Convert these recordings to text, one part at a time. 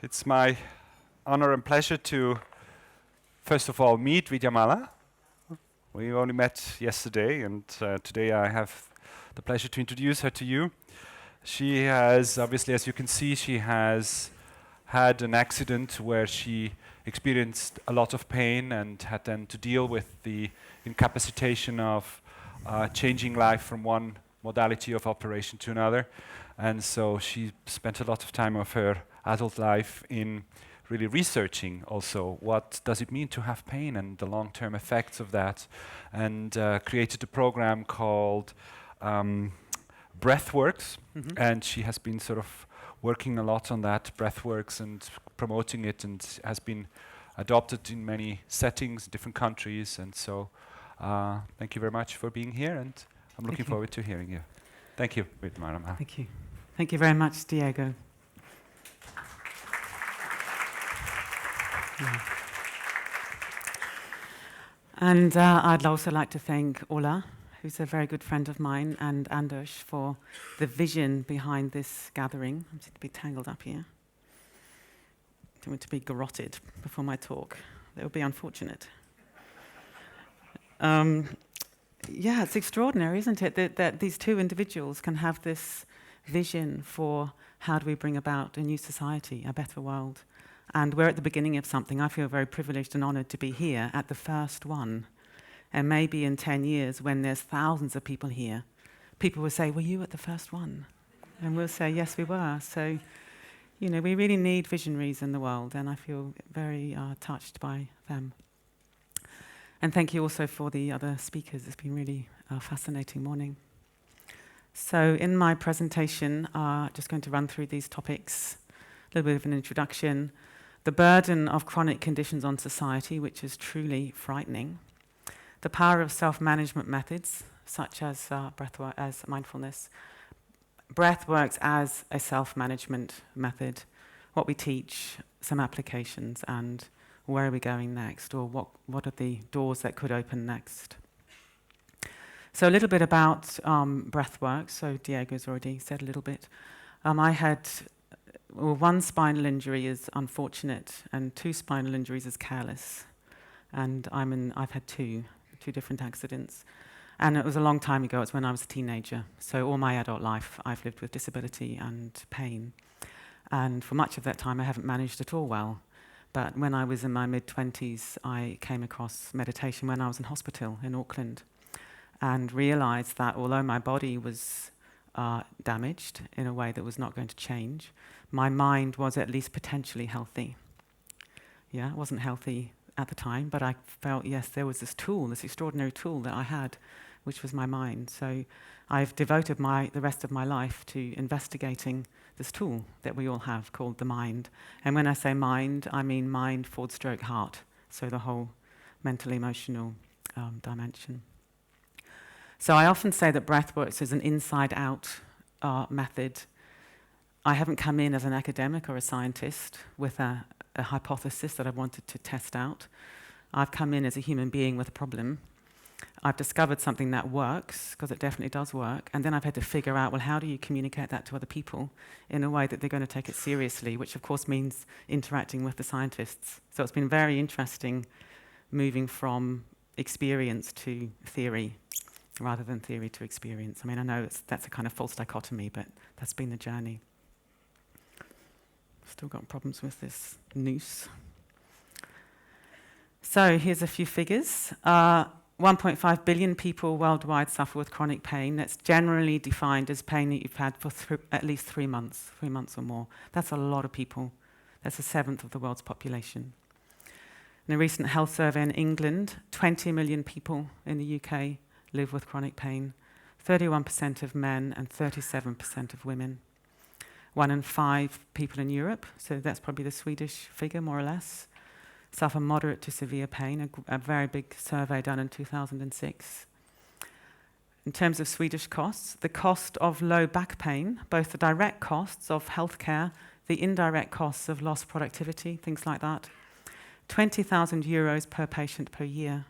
It's my honor and pleasure to, first of all, meet Vidyamala. We only met yesterday, and today I have the pleasure to introduce her to you. She has, obviously, as you can see, she has had an accident where she experienced a lot of pain and had then to deal with the incapacitation of changing life from one modality of operation to another. And so she spent a lot of time of her adult life in really researching also what does it mean to have pain and the long-term effects of that, and created a program called Breathworks, and she has been sort of working a lot on that, Breathworks, and promoting it, and has been adopted in many settings, different countries, and so thank you very much for being here, and I'm looking forward to hearing you. Thank you, Vidyamala. Thank you. Thank you very much, Diego. Yeah. And I'd also like to thank Ola, who's a very good friend of mine, and Anders for the vision behind this gathering. I'm just a bit tangled up here. Don't want to be garroted before my talk. That would be unfortunate. Yeah, it's extraordinary, isn't it, that these two individuals can have this vision for how do we bring about a new society, a better world. And we're at the beginning of something. I feel very privileged and honoured to be here at the first one. And maybe in 10 years, when there's thousands of people here, people will say, were you at the first one? And we'll say, yes, we were. So, you know, we really need visionaries in the world, and I feel very touched by them. And thank you also for the other speakers. It's been really a fascinating morning. So in my presentation, just going to run through these topics, a little bit of an introduction, the burden of chronic conditions on society, which is truly frightening, the power of self-management methods, such as breathwork, as mindfulness, breathworks as a self-management method, what we teach, some applications, and where are we going next, or what are the doors that could open next. So a little bit about breathwork. So Diego's already said a little bit. I had one spinal injury is unfortunate, and 2 spinal injuries is careless. And I've had two different accidents. And it was a long time ago. It's when I was a teenager. So all my adult life, I've lived with disability and pain. And for much of that time, I haven't managed at all well. But when I was in my mid-20s, I came across meditation when I was in hospital in Auckland, and realized that although my body was damaged in a way that was not going to change, my mind was at least potentially healthy. Yeah, it wasn't healthy at the time, but I felt, yes, there was this tool, this extraordinary tool that I had, which was my mind. So I've devoted the rest of my life to investigating this tool that we all have called the mind. And when I say mind, I mean mind/heart, so the whole mental, emotional dimension. So I often say that Breathworks is an inside-out method. I haven't come in as an academic or a scientist with a hypothesis that I wanted to test out. I've come in as a human being with a problem. I've discovered something that works, because it definitely does work, and then I've had to figure out, well, how do you communicate that to other people in a way that they're going to take it seriously, which of course means interacting with the scientists. So it's been very interesting moving from experience to theory, rather than theory to experience. I mean, I know that's a kind of false dichotomy, but that's been the journey. Still got problems with this noose. So here's a few figures. 1.5 billion people worldwide suffer with chronic pain. That's generally defined as pain that you've had for at least 3 months or more. That's a lot of people. That's 1/7 of the world's population. In a recent health survey in England, 20 million people in the UK live with chronic pain, 31% of men and 37% of women. 1 in 5 people in Europe, so that's probably the Swedish figure more or less, suffer moderate to severe pain, a very big survey done in 2006. In terms of Swedish costs, the cost of low back pain, both the direct costs of healthcare, the indirect costs of lost productivity, things like that, 20,000 euros per patient per year.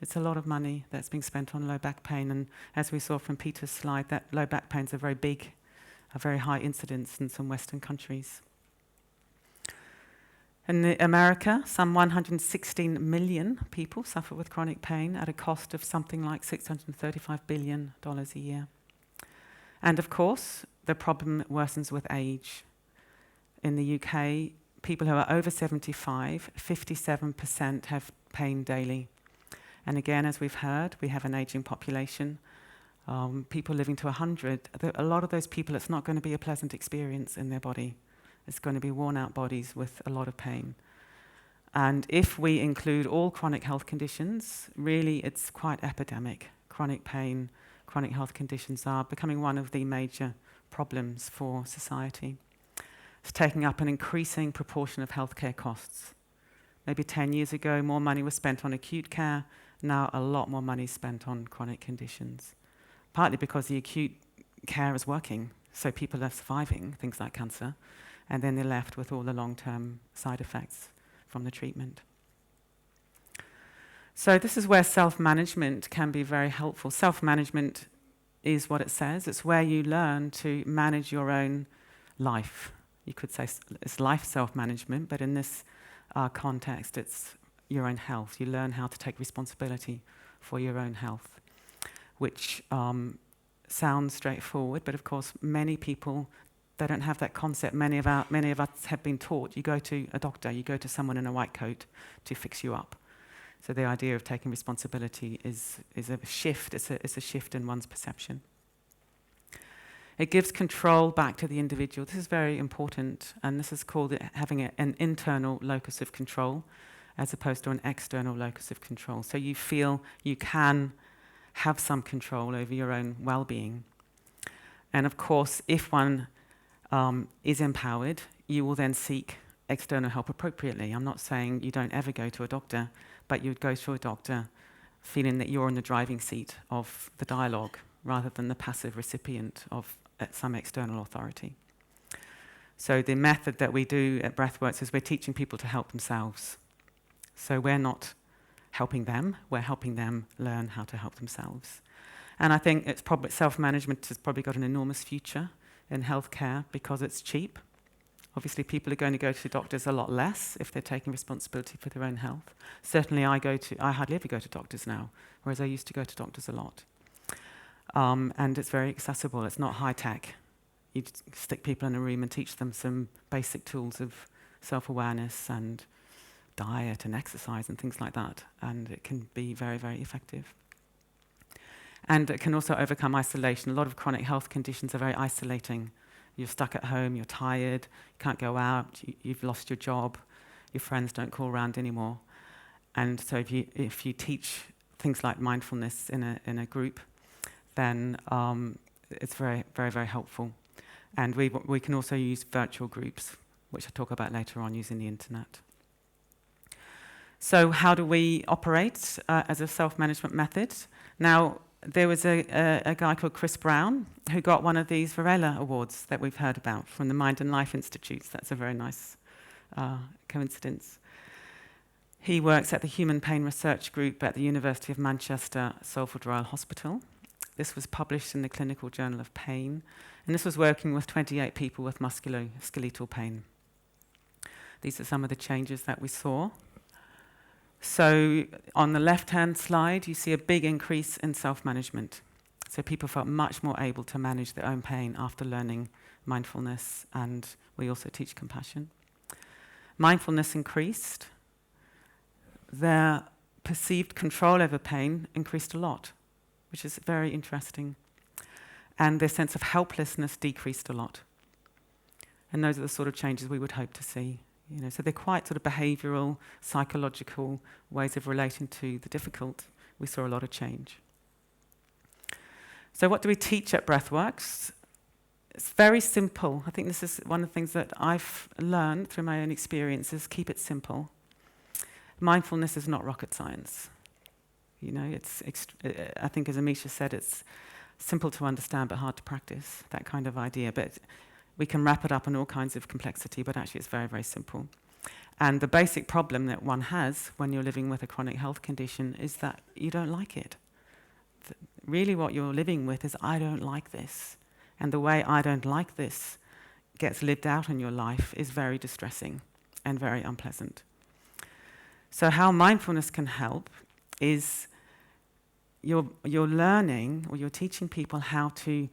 It's a lot of money that's being spent on low back pain, and as we saw from Peter's slide, that low back pain is a very high incidence in some Western countries. In America, some 116 million people suffer with chronic pain at a cost of something like $635 billion a year. And of course, the problem worsens with age. In the UK, people who are over 75, 57% have pain daily. And again, as we've heard, we have an aging population. People living to 100, a lot of those people, it's not going to be a pleasant experience in their body. It's going to be worn out bodies with a lot of pain. And if we include all chronic health conditions, really it's quite epidemic. Chronic pain, chronic health conditions are becoming one of the major problems for society. It's taking up an increasing proportion of healthcare costs. Maybe 10 years ago, more money was spent on acute care. Now a lot more money is spent on chronic conditions. Partly because the acute care is working, so people are surviving things like cancer, and then they're left with all the long-term side effects from the treatment. So this is where self-management can be very helpful. Self-management is what it says. It's where you learn to manage your own life. You could say it's life self-management, but in this context, it's your own health. You learn how to take responsibility for your own health, which sounds straightforward, but of course, many people, they don't have that concept. Many of us have been taught, you go to a doctor, you go to someone in a white coat to fix you up. So the idea of taking responsibility is a shift. It's a shift in one's perception. It gives control back to the individual. This is very important, and this is called having an internal locus of control as opposed to an external locus of control. So you feel you can have some control over your own well-being. And of course, if one is empowered, you will then seek external help appropriately. I'm not saying you don't ever go to a doctor, but you'd go to a doctor feeling that you're in the driving seat of the dialogue rather than the passive recipient of some external authority. So the method that we do at Breathworks is we're teaching people to help themselves. So we're not helping them, we're helping them learn how to help themselves. And I think it's probably self-management has probably got an enormous future in healthcare because it's cheap. Obviously, people are going to go to doctors a lot less if they're taking responsibility for their own health. Certainly, I hardly ever go to doctors now, whereas I used to go to doctors a lot. And it's very accessible. It's not high-tech. You just stick people in a room and teach them some basic tools of self-awareness and diet and exercise and things like that. And it can be very, very effective. And it can also overcome isolation. A lot of chronic health conditions are very isolating. You're stuck at home, you're tired, you can't go out, you've lost your job, your friends don't call around anymore. And so if you teach things like mindfulness in a group, then it's very, very, very helpful. And we can also use virtual groups, which I'll talk about later on using the internet. So how do we operate as a self-management method? Now, there was a guy called Chris Brown who got one of these Varela Awards that we've heard about from the Mind and Life Institutes. That's a very nice coincidence. He works at the Human Pain Research Group at the University of Manchester Salford Royal Hospital. This was published in the Clinical Journal of Pain, and this was working with 28 people with musculoskeletal pain. These are some of the changes that we saw. So on the left-hand slide, you see a big increase in self-management. So people felt much more able to manage their own pain after learning mindfulness, and we also teach compassion. Mindfulness increased. Their perceived control over pain increased a lot, which is very interesting. And their sense of helplessness decreased a lot. And those are the sort of changes we would hope to see. So they're quite sort of behavioural, psychological ways of relating to the difficult. We saw a lot of change. So what do we teach at Breathworks? It's very simple. I think this is one of the things that I've learned through my own experiences. Keep it simple. Mindfulness is not rocket science. I think as Amisha said, it's simple to understand but hard to practice, that kind of idea. But we can wrap it up in all kinds of complexity, but actually it's very, very simple. And the basic problem that one has when you're living with a chronic health condition is that you don't like it. Really what you're living with is, I don't like this. And the way I don't like this gets lived out in your life is very distressing. and very unpleasant. So how mindfulness can help is you're learning, or you're teaching people how to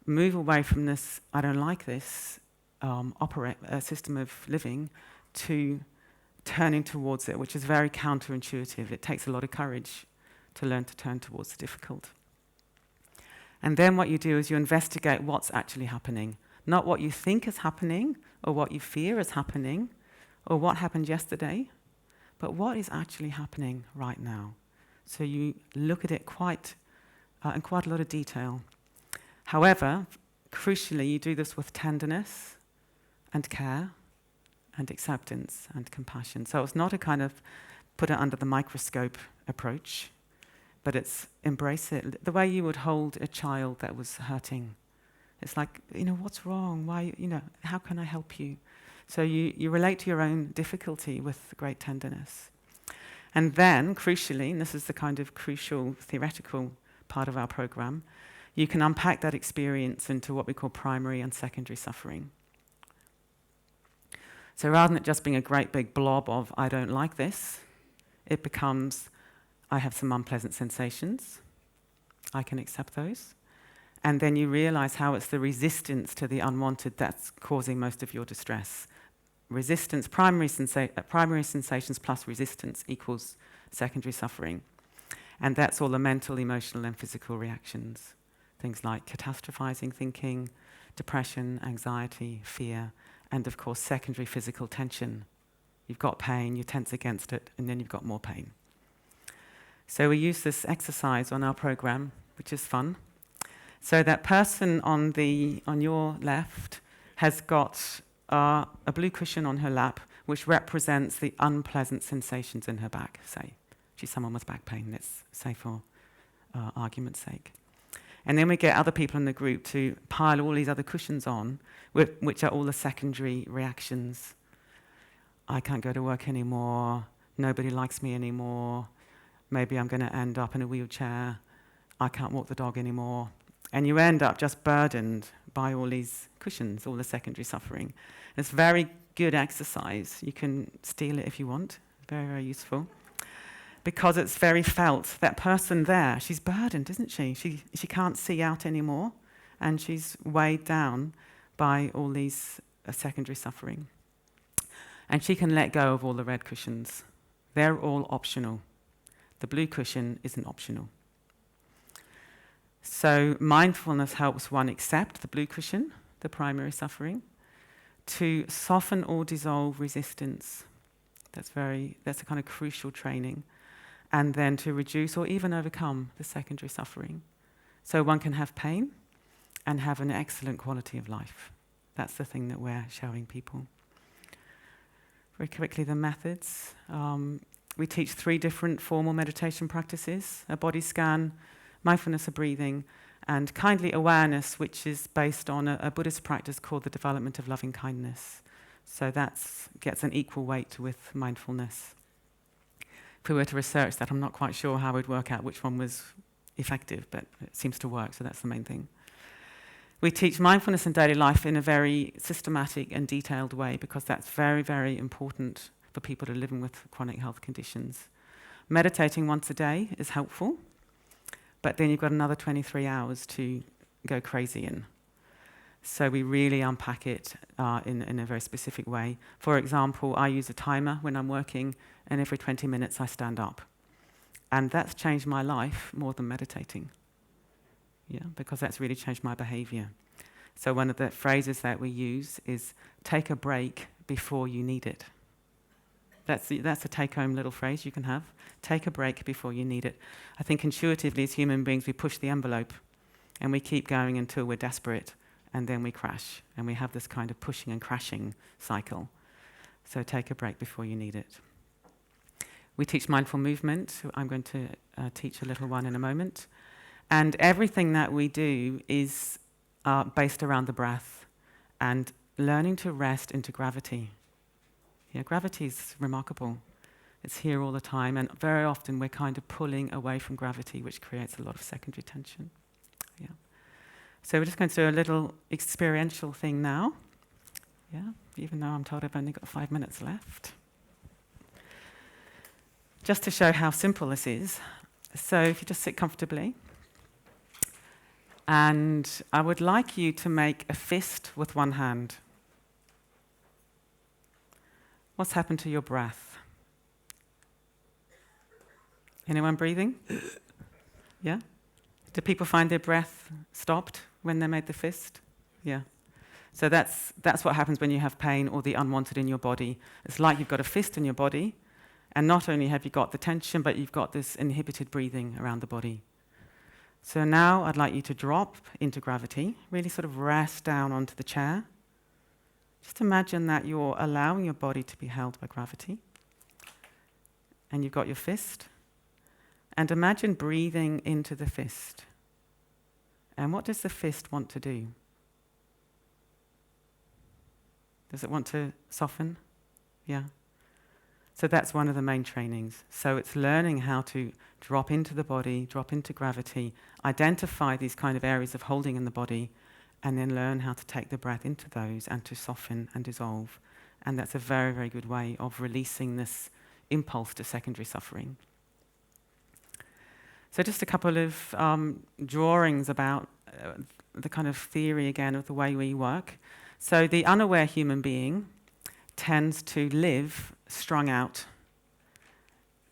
move away from this, I don't like this, system of living, to turning towards it, which is very counterintuitive. It takes a lot of courage to learn to turn towards the difficult. And then what you do is you investigate what's actually happening, not what you think is happening, or what you fear is happening, or what happened yesterday, but what is actually happening right now. So you look at it in quite a lot of detail. However, crucially, you do this with tenderness and care and acceptance and compassion. So it's not a kind of put it under the microscope approach, but it's embrace it. The way you would hold a child that was hurting. It's like, what's wrong? Why, how can I help you? So you relate to your own difficulty with great tenderness. And then, crucially, and this is the kind of crucial theoretical part of our program, you can unpack that experience into what we call primary and secondary suffering. So rather than it just being a great big blob of, I don't like this, it becomes, I have some unpleasant sensations, I can accept those. And then you realize how it's the resistance to the unwanted that's causing most of your distress. Resistance, primary sensations plus resistance equals secondary suffering. And that's all the mental, emotional, and physical reactions. Things like catastrophizing thinking, depression, anxiety, fear, and of course secondary physical tension. You've got pain, you tense against it, and then you've got more pain. So we use this exercise on our program, which is fun. So that person on your left has got a blue cushion on her lap, which represents the unpleasant sensations in her back, say. She's someone with back pain, let's say for argument's sake. And then we get other people in the group to pile all these other cushions on, which are all the secondary reactions. I can't go to work anymore, nobody likes me anymore, maybe I'm going to end up in a wheelchair, I can't walk the dog anymore. And you end up just burdened by all these cushions, all the secondary suffering. It's very good exercise. You can steal it if you want. Very, very useful. Because it's very felt. That person there, she's burdened, isn't she? She can't see out anymore, and she's weighed down by all these secondary suffering. And she can let go of all the red cushions. They're all optional. The blue cushion isn't optional. So mindfulness helps one accept the blue cushion, the primary suffering, to soften or dissolve resistance. That's a kind of crucial training. And then to reduce or even overcome the secondary suffering. So one can have pain and have an excellent quality of life. That's the thing that we're showing people. Very quickly, the methods. We teach 3 different formal meditation practices: a body scan, mindfulness of breathing, and kindly awareness, which is based on a Buddhist practice called the development of loving kindness. So that gets an equal weight with mindfulness. If we were to research that, I'm not quite sure how we'd work out which one was effective, but it seems to work, so that's the main thing. We teach mindfulness in daily life in a very systematic and detailed way, because that's very, very important for people who are living with chronic health conditions. Meditating once a day is helpful, but then you've got another 23 hours to go crazy in. So we really unpack it in a very specific way. For example, I use a timer when I'm working, and every 20 minutes I stand up. And that's changed my life more than meditating. Yeah, because that's really changed my behavior. So one of the phrases that we use is, take a break before you need it. That's a take-home little phrase you can have. Take a break before you need it. I think intuitively as human beings we push the envelope and we keep going until we're desperate, and then we crash. And we have this kind of pushing and crashing cycle. So take a break before you need it. We teach mindful movement. I'm going to teach a little one in a moment. And everything that we do is based around the breath and learning to rest into gravity. Yeah, gravity is remarkable. It's here all the time, and very often we're kind of pulling away from gravity, which creates a lot of secondary tension. Yeah. So we're just going to do a little experiential thing now. Yeah, even though I'm told I've only got 5 minutes left. Just to show how simple this is, so if you just sit comfortably, and I would like you to make a fist with one hand. What's happened to your breath? Anyone breathing? Yeah? Do people find their breath stopped when they made the fist? Yeah. So that's what happens when you have pain or the unwanted in your body. It's like you've got a fist in your body, and not only have you got the tension, but you've got this inhibited breathing around the body. So now I'd like you to drop into gravity, really sort of rest down onto the chair. Just imagine that you're allowing your body to be held by gravity. And you've got your fist. And imagine breathing into the fist. And what does the fist want to do? Does it want to soften? Yeah. So that's one of the main trainings. So it's learning how to drop into the body, drop into gravity, identify these kind of areas of holding in the body, and then learn how to take the breath into those and to soften and dissolve. And that's a very, very good way of releasing this impulse to secondary suffering. So just a couple of drawings about the kind of theory again of the way we work. So the unaware human being tends to live strung out.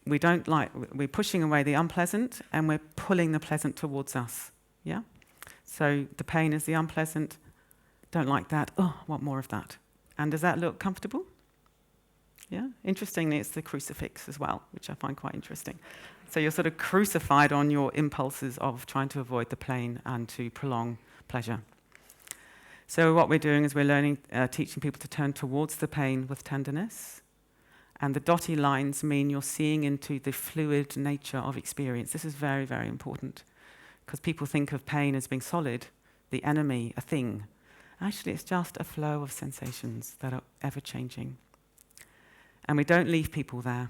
We're pushing away the unpleasant and we're pulling the pleasant towards us. Yeah? So the pain is the unpleasant. Don't like that. Oh, want more of that. And does that look comfortable? Yeah? Interestingly, it's the crucifix as well, which I find quite interesting. So you're sort of crucified on your impulses of trying to avoid the pain and to prolong pleasure. So what we're doing is we're learning, teaching people to turn towards the pain with tenderness. And the dotty lines mean you're seeing into the fluid nature of experience. This is very, very important. Because people think of pain as being solid, the enemy, a thing. Actually, it's just a flow of sensations that are ever-changing. And we don't leave people there.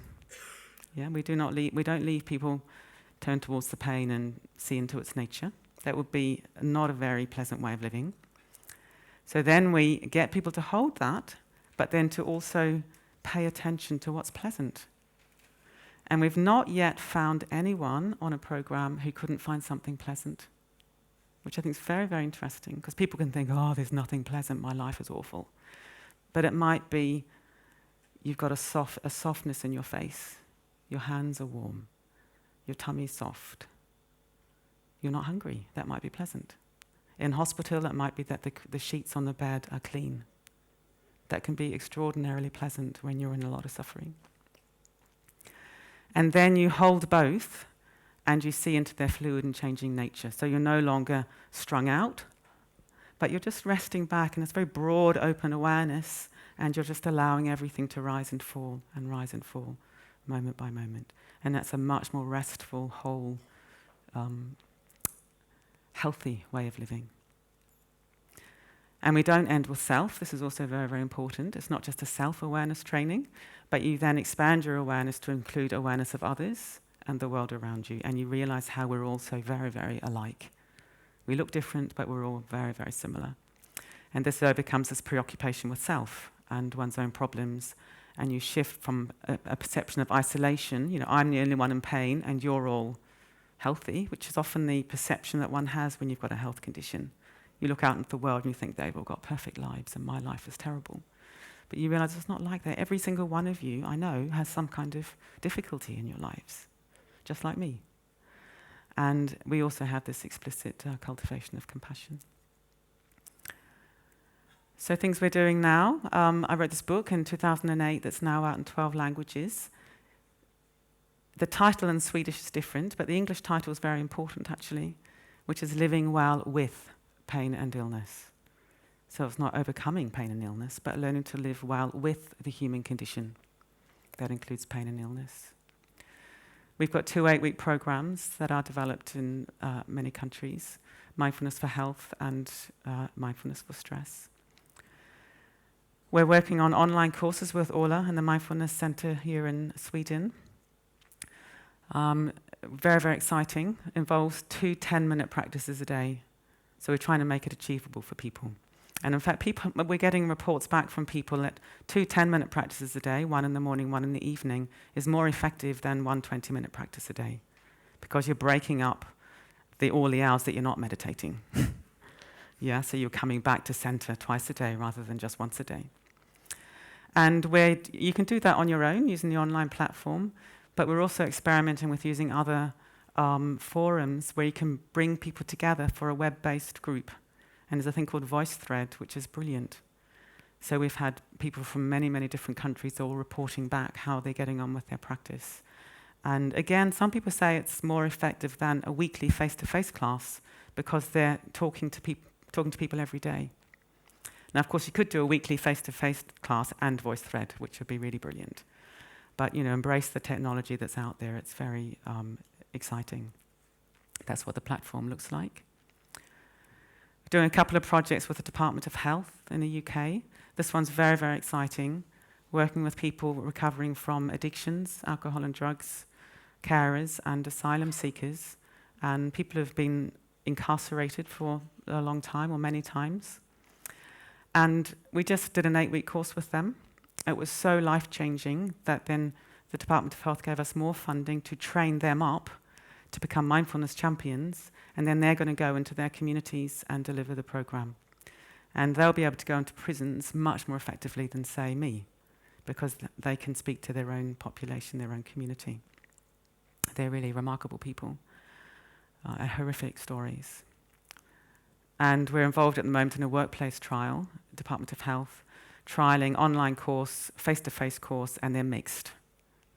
Yeah, we don't leave people turn towards the pain and see into its nature. That would be not a very pleasant way of living. So then we get people to hold that, but then to also pay attention to what's pleasant. And we've not yet found anyone on a program who couldn't find something pleasant, which I think is very, very interesting, because people can think, oh, there's nothing pleasant, my life is awful. But it might be you've got a softness in your face, your hands are warm, your tummy's soft, you're not hungry, that might be pleasant. In hospital, it might be that the sheets on the bed are clean. That can be extraordinarily pleasant when you're in a lot of suffering. And then you hold both and you see into their fluid and changing nature. So you're no longer strung out, but you're just resting back in this very broad, open awareness, and you're just allowing everything to rise and fall, moment by moment. And that's a much more restful, whole, healthy way of living. And we don't end with self. This is also very, very important. It's not just a self-awareness training, but you then expand your awareness to include awareness of others and the world around you, and you realize how we're all so very, very alike. We look different, but we're all very, very similar. And this becomes this preoccupation with self and one's own problems, and you shift from a perception of isolation, I'm the only one in pain and you're all healthy, which is often the perception that one has when you've got a health condition. You look out into the world and you think they've all got perfect lives and my life is terrible. But you realize it's not like that. Every single one of you, I know, has some kind of difficulty in your lives, just like me. And we also have this explicit cultivation of compassion. So things we're doing now, I wrote this book in 2008 that's now out in 12 languages. The title in Swedish is different, but the English title is very important actually, which is Living Well with Pain and Illness. So it's not overcoming pain and illness, but learning to live well with the human condition. That includes pain and illness. We've got 2 8-week programs that are developed in many countries, Mindfulness for Health and Mindfulness for Stress. We're working on online courses with Ola and the Mindfulness Center here in Sweden. Very, very exciting. Involves 2 10-minute practices a day. So we're trying to make it achievable for people. And in fact, we're getting reports back from people that 2 10-minute practices a day, 1 in the morning, 1 in the evening, is more effective than 1 20-minute practice a day, because you're breaking up all the hours that you're not meditating. Yeah, so you're coming back to center twice a day rather than just once a day. And you can do that on your own using the online platform, but we're also experimenting with using other forums where you can bring people together for a web-based group. And there's a thing called VoiceThread, which is brilliant. So we've had people from many, many different countries all reporting back how they're getting on with their practice. And again, some people say it's more effective than a weekly face-to-face class because they're talking to people every day. Now, of course, you could do a weekly face-to-face class and VoiceThread, which would be really brilliant. But, embrace the technology that's out there. It's very exciting. That's what the platform looks like. We're doing a couple of projects with the Department of Health in the UK. This one's very, very exciting, working with people recovering from addictions, alcohol and drugs, carers and asylum seekers, and people who've been incarcerated for a long time or many times. And we just did an 8-week course with them. It was so life-changing that then the Department of Health gave us more funding to train them up to become mindfulness champions, and then they're going to go into their communities and deliver the program. And they'll be able to go into prisons much more effectively than, say, me, because they can speak to their own population, their own community. They're really remarkable people, horrific stories. And we're involved at the moment in a workplace trial, Department of Health, trialing online course, face-to-face course, and they're mixed.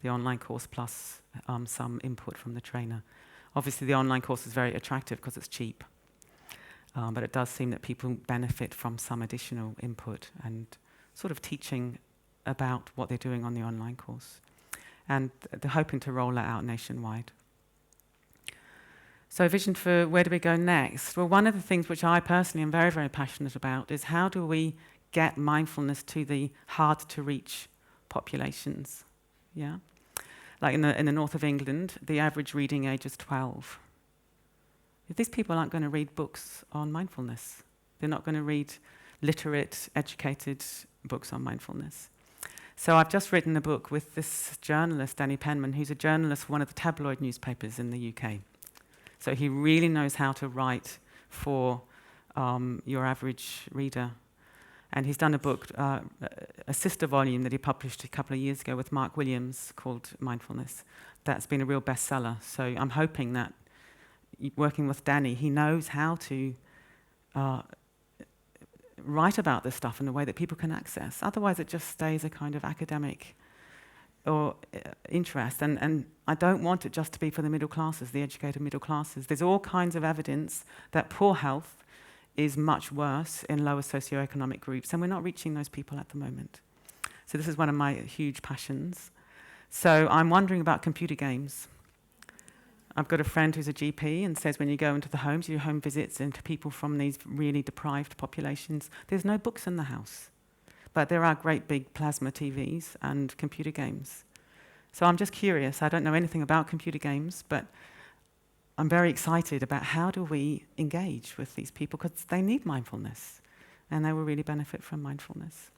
The online course plus some input from the trainer. Obviously, the online course is very attractive because it's cheap. But it does seem that people benefit from some additional input and sort of teaching about what they're doing on the online course. And they're hoping to roll that out nationwide. So vision for where do we go next? Well, one of the things which I personally am very, very passionate about is how do we get mindfulness to the hard-to-reach populations? Yeah, like in the north of England, the average reading age is 12. If these people aren't going to read books on mindfulness, they're not going to read literate, educated books on mindfulness. So I've just written a book with this journalist, Danny Penman, who's a journalist for one of the tabloid newspapers in the UK. So he really knows how to write for your average reader. And he's done a book, a sister volume that he published a couple of years ago with Mark Williams called Mindfulness. That's been a real bestseller. So I'm hoping that working with Danny, he knows how to write about this stuff in a way that people can access. Otherwise, it just stays a kind of academic or interest. And I don't want it just to be for the middle classes, the educated middle classes. There's all kinds of evidence that poor health is much worse in lower socioeconomic groups, and we're not reaching those people at the moment. So this is one of my huge passions. So I'm wondering about computer games. I've got a friend who's a GP and says when you go into the homes, you do home visits into people from these really deprived populations, there's no books in the house. But there are great big plasma TVs and computer games. So I'm just curious. I don't know anything about computer games, but I'm very excited about how do we engage with these people, because they need mindfulness, and they will really benefit from mindfulness.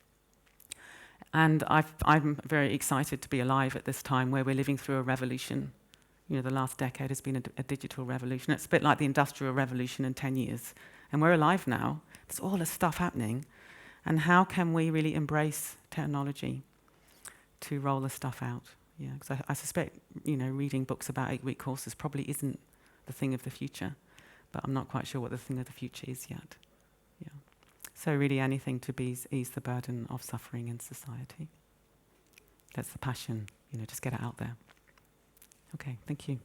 And I'm very excited to be alive at this time where we're living through a revolution. The last decade has been a digital revolution. It's a bit like the Industrial Revolution in 10 years. And we're alive now. There's all this stuff happening. And how can we really embrace technology to roll this stuff out? Yeah, because I suspect, reading books about 8-week courses probably isn't the thing of the future. But I'm not quite sure what the thing of the future is yet. Yeah. So really anything to ease the burden of suffering in society. That's the passion, just get it out there. Okay, thank you.